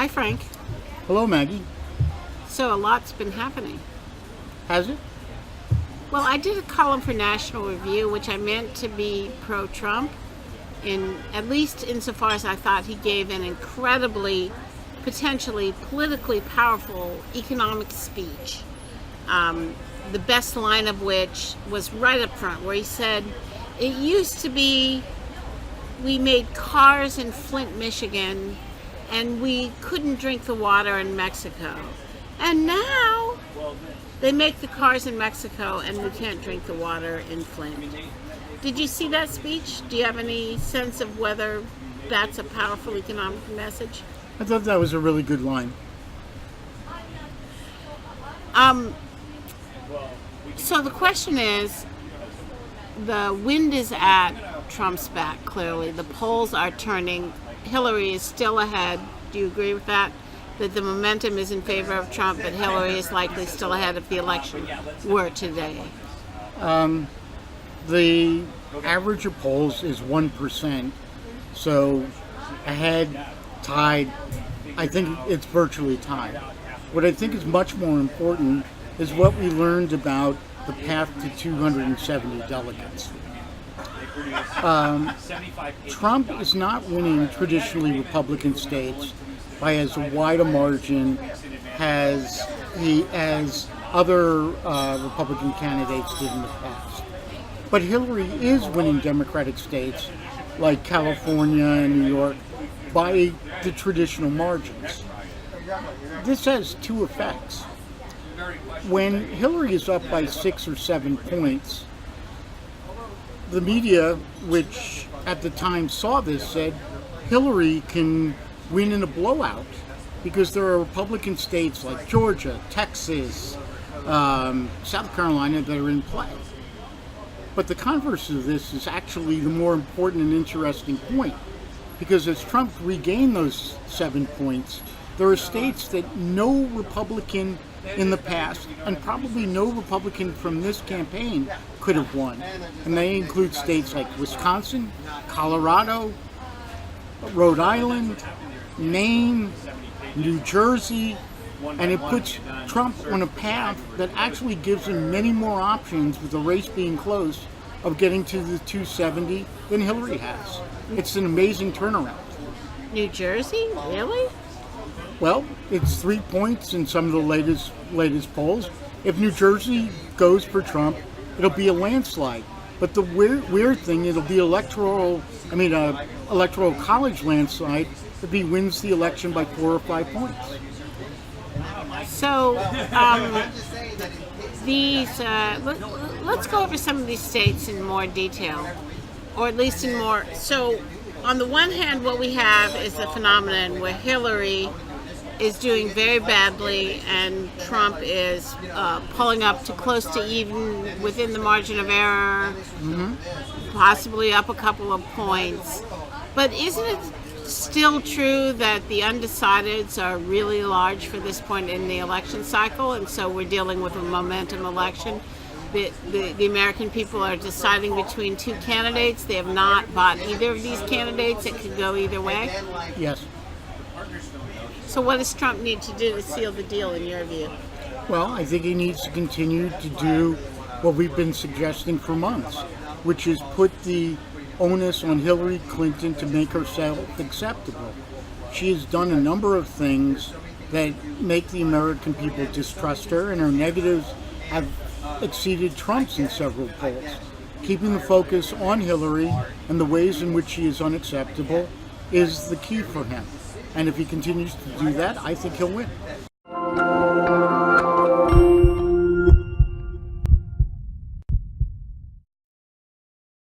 Hi, Frank. Hello, Maggie. So a lot's been happening. Has it? Well, I did a column for National Review, which I meant to be pro-Trump, at least insofar as I thought he gave an incredibly, potentially politically powerful economic speech. The best line of which was right up front, where he said, "It used to be we made cars in Flint, Michigan, and we couldn't drink the water in Mexico. And now they make the cars in Mexico and we can't drink the water in Flint." Did you see that speech? Do you have any sense of whether that's a powerful economic message? I thought that was a really good line. So the question is, the wind is at Trump's back, clearly. The polls are turning. Hillary is still ahead. Do you agree with that? That the momentum is in favor of Trump, but Hillary is likely still ahead if the election were today? The average of polls is 1%. So ahead, tied. I think it's virtually tied. What I think is much more important is what we learned about the path to 270 delegates. Trump is not winning traditionally Republican states by as wide a margin as other Republican candidates did in the past. But Hillary is winning Democratic states like California and New York by the traditional margins. This has two effects. When Hillary is up by 6 or 7 points, the media, which at the time saw this, said Hillary can win in a blowout because there are Republican states like Georgia, Texas, South Carolina that are in play. But the converse of this is actually the more important and interesting point, because as Trump regained those 7 points, there are states that no Republican in the past, and probably no Republican from this campaign, could have won. And they include states like Wisconsin, Colorado, Rhode Island, Maine, New Jersey, and it puts Trump on a path that actually gives him many more options, with the race being close, of getting to the 270 than Hillary has. It's an amazing turnaround. New Jersey? Really? Well, it's 3 points in some of the latest polls. If New Jersey goes for Trump, it'll be a landslide. But the weird thing, it'll be electoral college landslide if he wins the election by 4 or 5 points. So, let's go over some of these states in more detail, or at least in more. So, on the one hand, what we have is the phenomenon where Hillary is doing very badly and Trump is pulling up to close to even within the margin of error, possibly up a couple of points. But isn't it still true that the undecideds are really large for this point in the election cycle, and so we're dealing with a momentum election? The American people are deciding between two candidates. They have not bought either of these candidates. It could go either way. Yes. So what does Trump need to do to seal the deal, in your view? Well, I think he needs to continue to do what we've been suggesting for months, which is put the onus on Hillary Clinton to make herself acceptable. She has done a number of things that make the American people distrust her, and her negatives have exceeded Trump's in several polls. Keeping the focus on Hillary and the ways in which she is unacceptable is the key for him. And if he continues to do that, I think he'll win.